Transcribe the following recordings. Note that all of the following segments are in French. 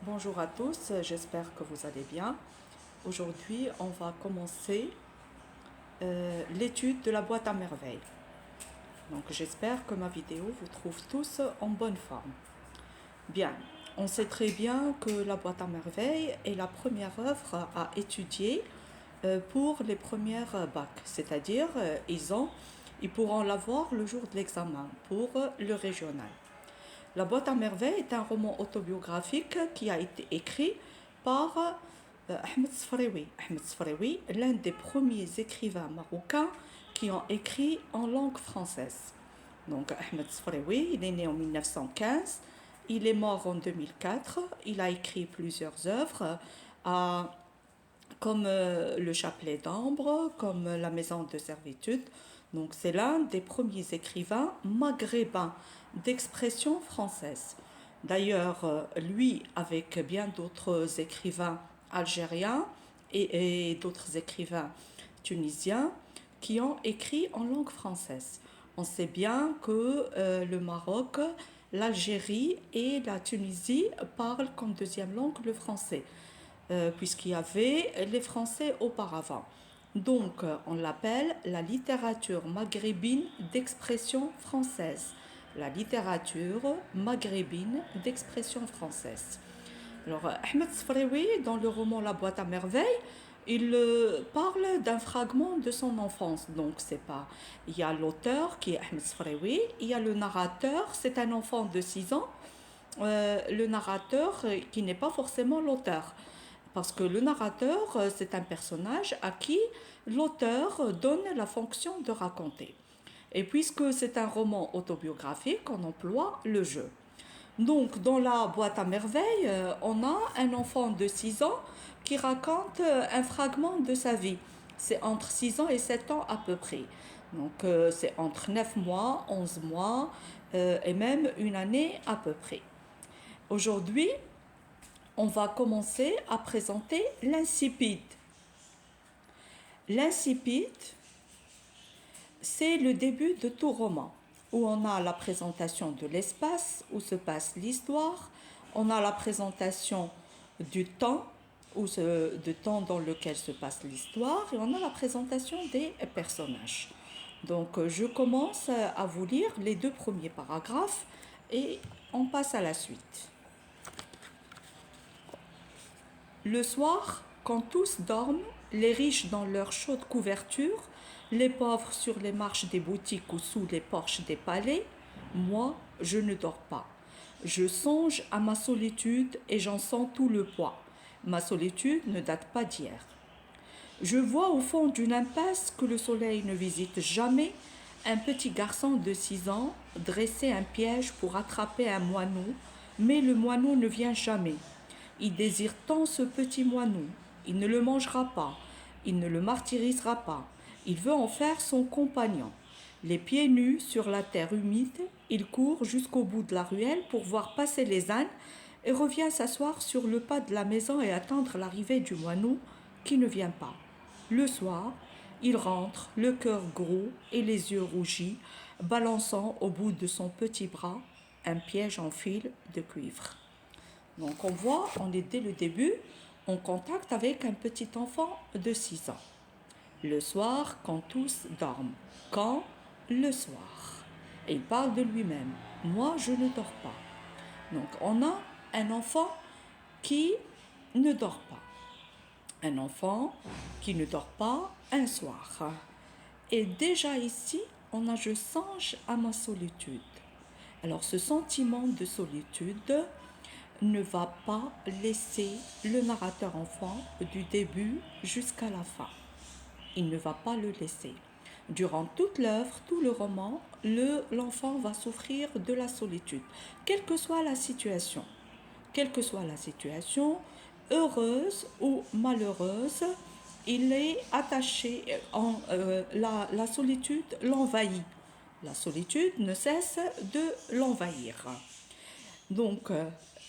Bonjour à tous, j'espère que vous allez bien. Aujourd'hui, on va commencer l'étude de la boîte à merveilles. Donc j'espère que ma vidéo vous trouve tous en bonne forme. Bien, on sait très bien que la boîte à merveilles est la première œuvre à étudier pour les premières bacs, c'est-à-dire ils pourront l'avoir le jour de l'examen pour le régional. La boîte à merveilles est un roman autobiographique qui a été écrit par Ahmed Sfraoui. Ahmed Sfraoui, l'un des premiers écrivains marocains qui ont écrit en langue française. Donc Ahmed Sfraoui, il est né en 1915, il est mort en 2004, il a écrit plusieurs œuvres comme Le Chapelet d'Ambre, comme La Maison de servitude. Donc c'est l'un des premiers écrivains maghrébins d'expression française. D'ailleurs, lui, avec bien d'autres écrivains algériens et d'autres écrivains tunisiens qui ont écrit en langue française. On sait bien que le Maroc, l'Algérie et la Tunisie parlent comme deuxième langue le français puisqu'il y avait les Français auparavant. Donc, on l'appelle la littérature maghrébine d'expression française. La littérature maghrébine d'expression française. Alors, Ahmed Sfraoui, dans le roman La boîte à merveilles, il parle d'un fragment de son enfance. Donc, c'est pas. Il y a l'auteur qui est Ahmed Sfraoui, il y a le narrateur, c'est un enfant de 6 ans. Le narrateur qui n'est pas forcément l'auteur. Parce que le narrateur, c'est un personnage à qui l'auteur donne la fonction de raconter. Et puisque c'est un roman autobiographique, on emploie le jeu. Donc, dans la boîte à merveilles, on a un enfant de 6 ans qui raconte un fragment de sa vie. C'est entre 6 ans et 7 ans à peu près. Donc, c'est entre 9 mois, 11 mois et même une année à peu près. Aujourd'hui, on va commencer à présenter l'incipit. L'incipit, c'est le début de tout roman, où on a la présentation de l'espace, où se passe l'histoire, on a la présentation du temps, du temps dans lequel se passe l'histoire, et on a la présentation des personnages. Donc je commence à vous lire les 2 premiers paragraphes et on passe à la suite. Le soir, quand tous dorment, les riches dans leurs chaudes couvertures, les pauvres sur les marches des boutiques ou sous les porches des palais, moi, je ne dors pas. Je songe à ma solitude et j'en sens tout le poids. Ma solitude ne date pas d'hier. Je vois au fond d'une impasse que le soleil ne visite jamais un petit garçon de 6 ans dresser un piège pour attraper un moineau, mais le moineau ne vient jamais. Il désire tant ce petit moineau. Il ne le mangera pas. Il ne le martyrisera pas. Il veut en faire son compagnon. Les pieds nus sur la terre humide, il court jusqu'au bout de la ruelle pour voir passer les ânes et revient s'asseoir sur le pas de la maison et attendre l'arrivée du moineau qui ne vient pas. Le soir, il rentre, le cœur gros et les yeux rougis, balançant au bout de son petit bras un piège en fil de cuivre. Donc on voit, on est dès le début, en contact avec un petit enfant de 6 ans. Le soir, quand tous dorment. Quand? Le soir. Et il parle de lui-même. Moi, je ne dors pas. Donc on a un enfant qui ne dort pas. Un enfant qui ne dort pas un soir. Et déjà ici, on a je songe à ma solitude. Alors ce sentiment de solitude ne va pas laisser le narrateur enfant du début jusqu'à la fin. Il ne va pas le laisser. Durant toute l'œuvre, tout le roman, l'enfant va souffrir de la solitude, quelle que soit la situation. Quelle que soit la situation, heureuse ou malheureuse, il est attaché, la solitude l'envahit. La solitude ne cesse de l'envahir. Donc,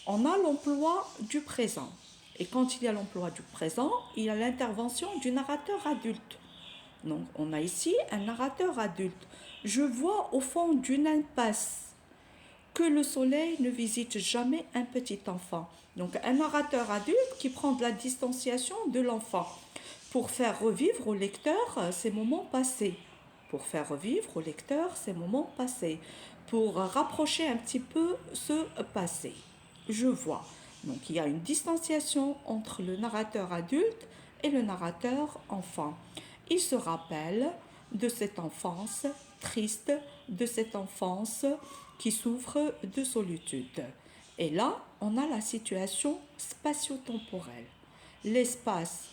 on a l'emploi du présent. Et quand il y a l'emploi du présent, il y a l'intervention du narrateur adulte. Donc, on a ici un narrateur adulte. Je vois au fond d'une impasse que le soleil ne visite jamais un petit enfant. Donc un narrateur adulte qui prend de la distanciation de l'enfant pour faire revivre au lecteur ces moments passés. Pour faire revivre au lecteur ces moments passés. Pour rapprocher un petit peu ce passé. Je vois. Donc il y a une distanciation entre le narrateur adulte et le narrateur enfant. Il se rappelle de cette enfance triste, de cette enfance qui souffre de solitude. Et là, on a la situation spatio-temporelle. L'espace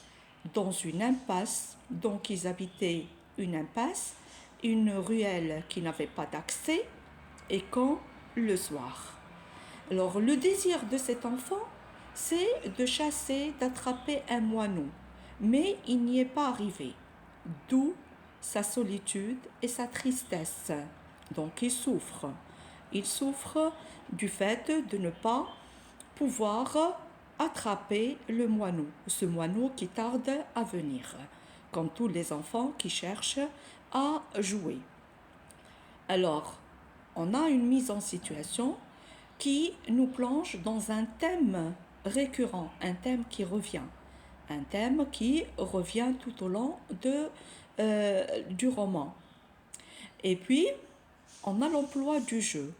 dans une impasse, donc ils habitaient une impasse, une ruelle qui n'avait pas d'accès, et quand le soir. Alors le désir de cet enfant, c'est de chasser, d'attraper un moineau, mais il n'y est pas arrivé. D'où sa solitude et sa tristesse. Donc il souffre. Il souffre du fait de ne pas pouvoir attraper le moineau, ce moineau qui tarde à venir, comme tous les enfants qui cherchent à jouer. Alors, on a une mise en situation qui nous plonge dans un thème récurrent, un thème qui revient, tout au long du roman. Et puis, on a l'emploi du jeu.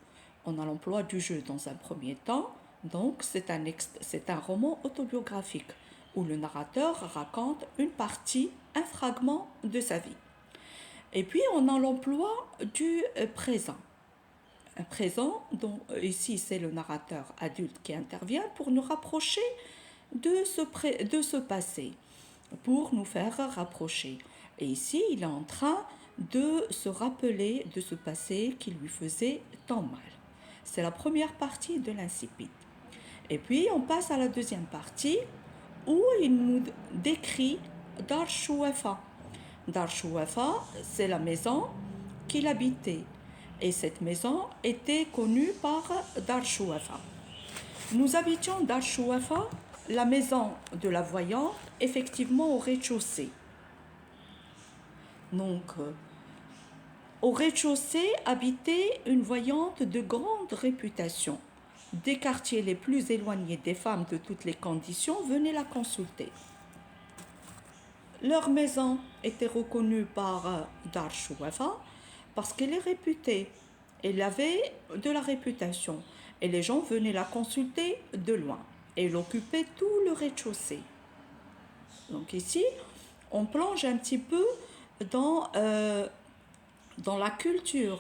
On a l'emploi du jeu dans un premier temps, donc c'est un roman autobiographique où le narrateur raconte une partie, un fragment de sa vie. Et puis, on a l'emploi du présent. Un présent, dont ici c'est le narrateur adulte qui intervient pour nous rapprocher de ce passé, pour nous faire rapprocher. Et ici, il est en train de se rappeler de ce passé qui lui faisait tant mal. C'est la première partie de l'incipit. Et puis, on passe à la deuxième partie où il nous décrit Dar Chouafa. Dar Chouafa, c'est la maison qu'il habitait. Et cette maison était connue par Dar Chouafa. Nous habitions Dar Chouafa, la maison de la voyante, effectivement au rez-de-chaussée. Donc, au rez-de-chaussée habitait une voyante de grande réputation. Des quartiers les plus éloignés des femmes de toutes les conditions venaient la consulter. Leur maison était reconnue par Dar Chouafa parce qu'elle est réputée. Elle avait de la réputation. Et les gens venaient la consulter de loin. Et elle occupait tout le rez-de-chaussée. Donc ici, on plonge un petit peu dans la culture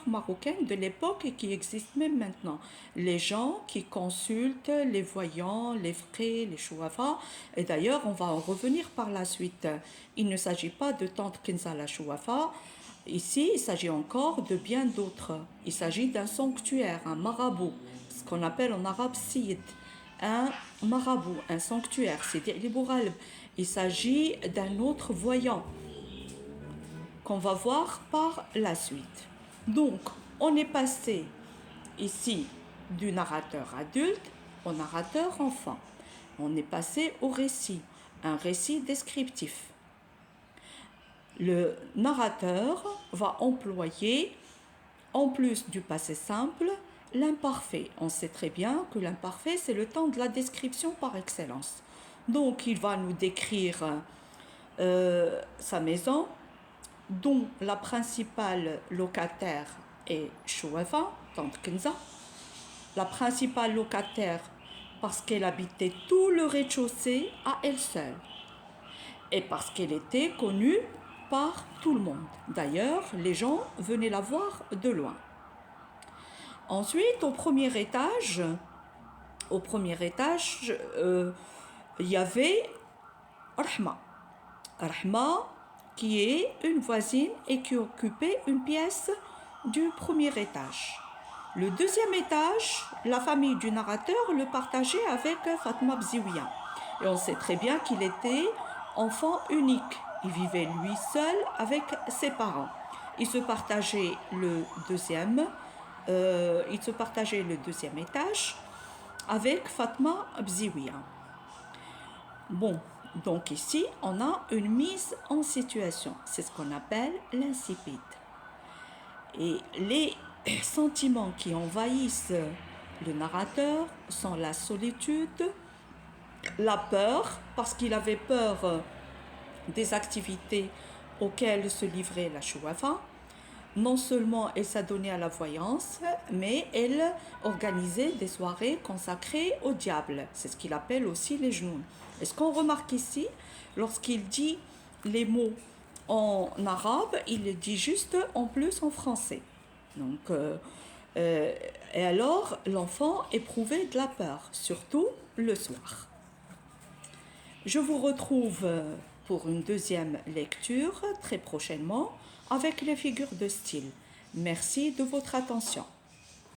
marocaine de l'époque et qui existe même maintenant. Les gens qui consultent les voyants, les fraies, les chouafas. Et d'ailleurs, on va en revenir par la suite. Il ne s'agit pas de tante Kenza la chouafa. Ici, il s'agit encore de bien d'autres. Il s'agit d'un sanctuaire, un marabout, ce qu'on appelle en arabe Sid, un marabout, un sanctuaire, c'est-à-dire il s'agit d'un autre voyant qu'on va voir par la suite. Donc, on est passé ici du narrateur adulte au narrateur enfant. On est passé au récit, un récit descriptif. Le narrateur va employer, en plus du passé simple, l'imparfait. On sait très bien que l'imparfait, c'est le temps de la description par excellence. Donc, il va nous décrire sa maison, dont la principale locataire est Chouafa, tante Kenza. La principale locataire parce qu'elle habitait tout le rez-de-chaussée à elle seule. Et parce qu'elle était connue par tout le monde. D'ailleurs, les gens venaient la voir de loin. Ensuite, au premier étage, il y avait Rahma. Rahma, qui est une voisine et qui occupait une pièce du premier étage. Le deuxième étage, la famille du narrateur le partageait avec Fatma Bziouia. Et on sait très bien qu'il était enfant unique. Il vivait lui seul avec ses parents. Il se partageait le deuxième étage avec Fatma Bziouia. Bon, donc ici, on a une mise en situation. C'est ce qu'on appelle l'incipit. Et les Les sentiments qui envahissent le narrateur sont la solitude, la peur, parce qu'il avait peur des activités auxquelles se livrait la Chouafa. Non seulement elle s'adonnait à la voyance, mais elle organisait des soirées consacrées au diable. C'est ce qu'il appelle aussi les genoux. Et ce qu'on remarque ici, lorsqu'il dit les mots en arabe, il les dit juste en plus en français. Donc, et alors, l'enfant éprouvait de la peur, surtout le soir. Je vous retrouve pour une deuxième lecture très prochainement avec les figures de style. Merci de votre attention.